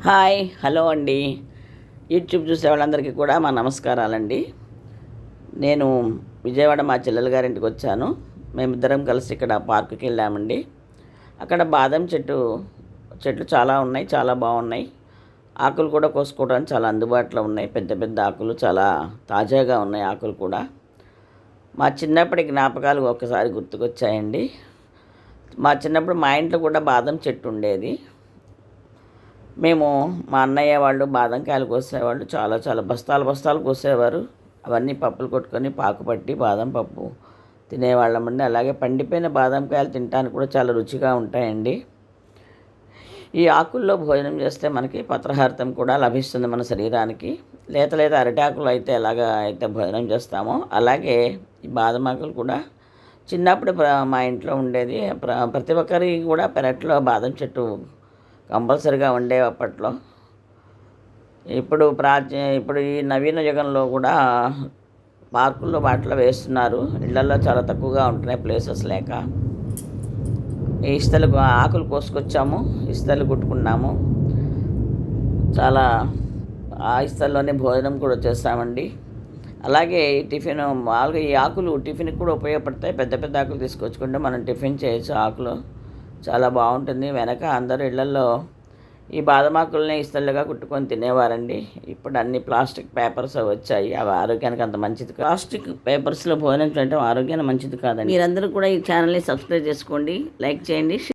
Hi hello అండి. YouTube చూసే వాళ్ళందరికీ కూడా మా నమస్కారాలండి. నేను విజయవాడ మా చెల్లెలు గారింటికి వచ్చాను. మేమిద్దరం కలిసి ఇక్కడ పార్కుకి వెళ్ళామండి. అక్కడ బాదం చెట్లు చాలా ఉన్నాయి, చాలా బాగున్నాయి. ఆకులు కూడా కోసుకోవడానికి చాలా అందుబాటులో ఉన్నాయి. పెద్ద పెద్ద ఆకులు, చాలా తాజాగా ఉన్నాయి ఆకులు కూడా. మా చిన్నప్పటి జ్ఞాపకాలు ఒకసారి గుర్తుకొచ్చాయండి. మా చిన్నప్పుడు మా ఇంట్లో కూడా బాదం చెట్టు ఉండేది. మేము మా అన్నయ్య వాళ్ళు బాదం కాయలు కోసేవాళ్ళు. చాలా చాలా బస్తాలు బస్తాలు కోసేవారు. అవన్నీ పప్పులు కొట్టుకొని పాకు పట్టి బాదం పప్పు తినేవాళ్ళమండి. అలాగే పండిపోయిన బాదం కాయలు తినడానికి కూడా చాలా రుచిగా ఉంటాయండి. ఈ ఆకుల్లో భోజనం చేస్తే మనకి పత్రహారితం కూడా లభిస్తుంది మన శరీరానికి. లేత లేత అరిటాకులు అయితే ఎలాగ అయితే భోజనం చేస్తామో అలాగే ఈ బాదం ఆకులు కూడా చిన్నప్పుడు మా ఇంట్లో ఉండేది. ప్రతి ఒక్కరికి కూడా పెరట్లో బాదం చెట్టు కంపల్సరిగా ఉండేవి అప్పట్లో. ఇప్పుడు ఈ నవీన యుగంలో కూడా పార్కుల్లో వాటిలో వేస్తున్నారు. ఇళ్లల్లో చాలా తక్కువగా ఉంటున్నాయి ప్లేసెస్ లేక. ఈ ఇస్తలు ఆకులు కోసుకొచ్చాము, ఇస్తలు కుట్టుకున్నాము. చాలా ఆ ఇస్తల్లోనే భోజనం కూడా చేస్తామండి. అలాగే ఈ టిఫిన్ మామూలుగా ఈ ఆకులు టిఫిన్కి కూడా ఉపయోగపడతాయి. పెద్ద పెద్ద ఆకులు తీసుకొచ్చుకుంటే మనం టిఫిన్ చేయొచ్చు. ఆకులు చాలా బాగుంటుంది. వెనక అందరూ ఇళ్లల్లో ఈ బాదమాకుల్ని ఇస్తలుగా కుట్టుకొని తినేవారండి. ఇప్పుడు అన్ని ప్లాస్టిక్ పేపర్స్ వచ్చాయి. అవి ఆరోగ్యానికి అంత మంచిది కాదు. ప్లాస్టిక్ పేపర్స్లో భోజనం చేయడం ఆరోగ్యానికి మంచిది కాదండి. మీరందరూ కూడా ఈ ఛానల్ని సబ్స్క్రైబ్ చేసుకోండి, లైక్ చేయండి.